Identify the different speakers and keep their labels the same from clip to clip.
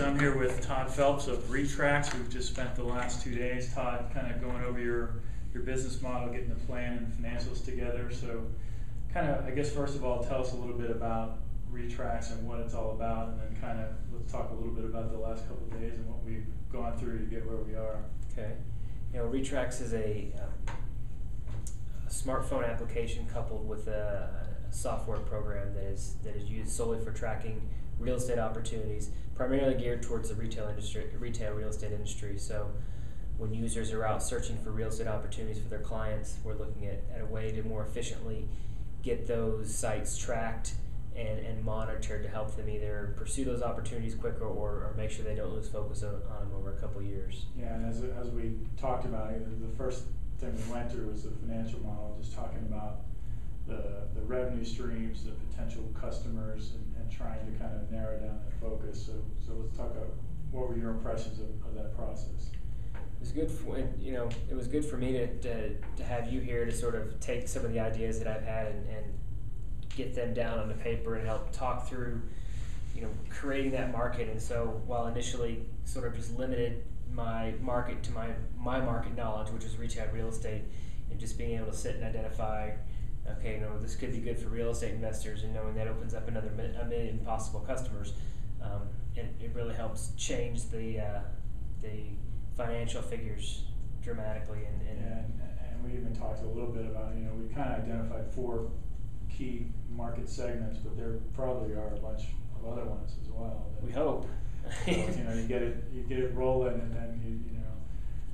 Speaker 1: I'm here with Todd Phelps of Retrax. We've just spent the last 2 days, Todd, kind of going over your business model, getting the plan and financials together. So kind of, I guess, first of all, tell us a little bit about Retrax and what it's all about, and then kind of let's talk a little bit about the last couple of days and what we've gone through to get where we are.
Speaker 2: Okay. Retrax is a smartphone application coupled with a software program that is used solely for tracking real estate opportunities, primarily geared towards the retail real estate industry. So when users are out searching for real estate opportunities for their clients, we're looking at a way to more efficiently get those sites tracked and monitored to help them either pursue those opportunities quicker or make sure they don't lose focus on them over a couple years.
Speaker 1: Yeah, and as we talked about, the first thing we went through was the financial model, just talking about the revenue streams, the potential customers, and trying to kind of narrow down that focus. So let's talk about what were your impressions of that process?
Speaker 2: It was good for it was good for me to have you here to sort of take some of the ideas that I've had and get them down on the paper and help talk through creating that market. And so while initially sort of just limited my market to my market knowledge, which was retail real estate, and just being able to sit and identify, okay, this could be good for real estate investors, and knowing that opens up another a million possible customers, it really helps change the financial figures dramatically.
Speaker 1: And we even talked a little bit about, we kind of identified 4 key market segments, but there probably are a bunch of other ones as well.
Speaker 2: We hope.
Speaker 1: So, you get it rolling, and then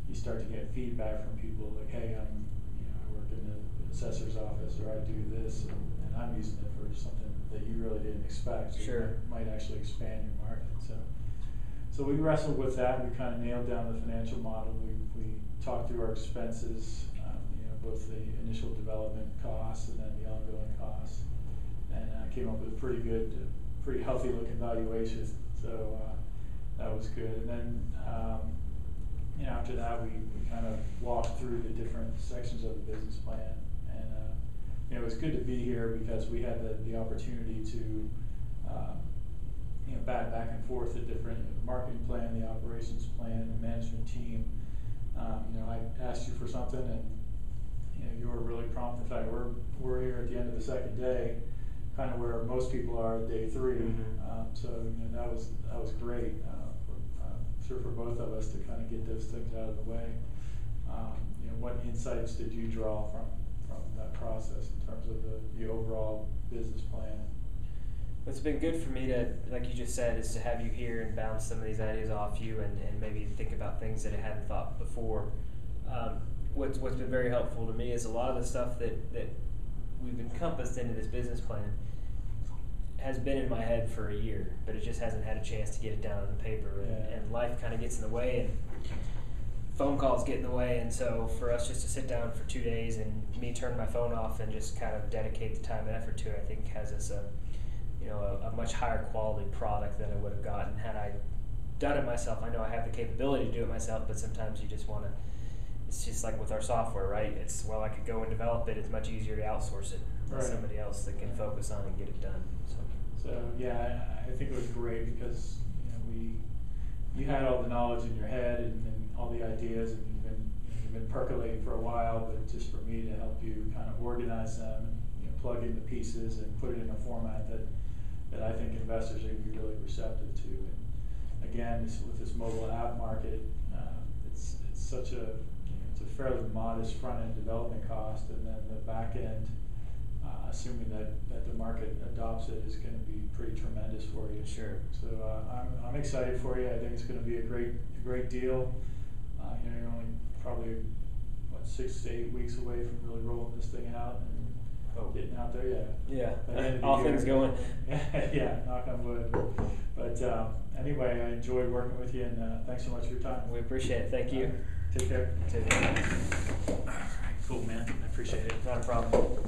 Speaker 1: you start to get feedback from people like, hey, I work in the assessor's office, or I do this, and I'm using it for something that you really didn't expect. So
Speaker 2: sure.
Speaker 1: It might actually expand your market. So we wrestled with that. We kind of nailed down the financial model. We talked through our expenses, both the initial development costs and then the ongoing costs, and came up with a pretty healthy looking valuation. So that was good. And then after that, we kind of walked through the different sections of the business plan, and it was good to be here because we had the opportunity to back and forth the different marketing plan, the operations plan, the management team. I asked you for something, and you were really prompt. In fact, we're here at the end of the second day, kind of where most people are at day 3.
Speaker 2: Mm-hmm.
Speaker 1: So that was great. Sure, for both of us to kind of get those things out of the way. What insights did you draw from that process in terms of the overall business plan?
Speaker 2: What's been good for me to, like you just said, is to have you here and bounce some of these ideas off you and maybe think about things that I hadn't thought before. What's been very helpful to me is a lot of the stuff that we've encompassed into this business plan has been in my head for a year, but it just hasn't had a chance to get it down on the paper. And life kind of gets in the way, and phone calls get in the way, and so for us just to sit down for 2 days and me turn my phone off and just kind of dedicate the time and effort to it, I think has us a much higher quality product than I would have gotten had I done it myself. I know I have the capability to do it myself, but sometimes you just want to, it's just like with our software, right? I could go and develop it. It's much easier to outsource it to somebody else that can focus on it and get it done.
Speaker 1: So yeah, I think it was great because you had all the knowledge in your head and all the ideas, and you've been percolating for a while, but just for me to help you kind of organize them and plug in the pieces and put it in a format that I think investors are going to be really receptive to. And again, with this mobile app market, it's such it's a fairly modest front end development cost, and then the back end, assuming that the market adopts it, is going to be pretty tremendous for you.
Speaker 2: Sure.
Speaker 1: So I'm excited for you. I think it's going to be a great deal. You're only probably 6 to 8 weeks away from really rolling this thing out and getting out there.
Speaker 2: Yeah. All things going.
Speaker 1: Yeah. Knock on wood. But anyway, I enjoyed working with you, and thanks so much for your time.
Speaker 2: We appreciate it. Thank you.
Speaker 1: Take care.
Speaker 2: Take care.
Speaker 1: All right. Cool, man. I appreciate it.
Speaker 2: Not a problem.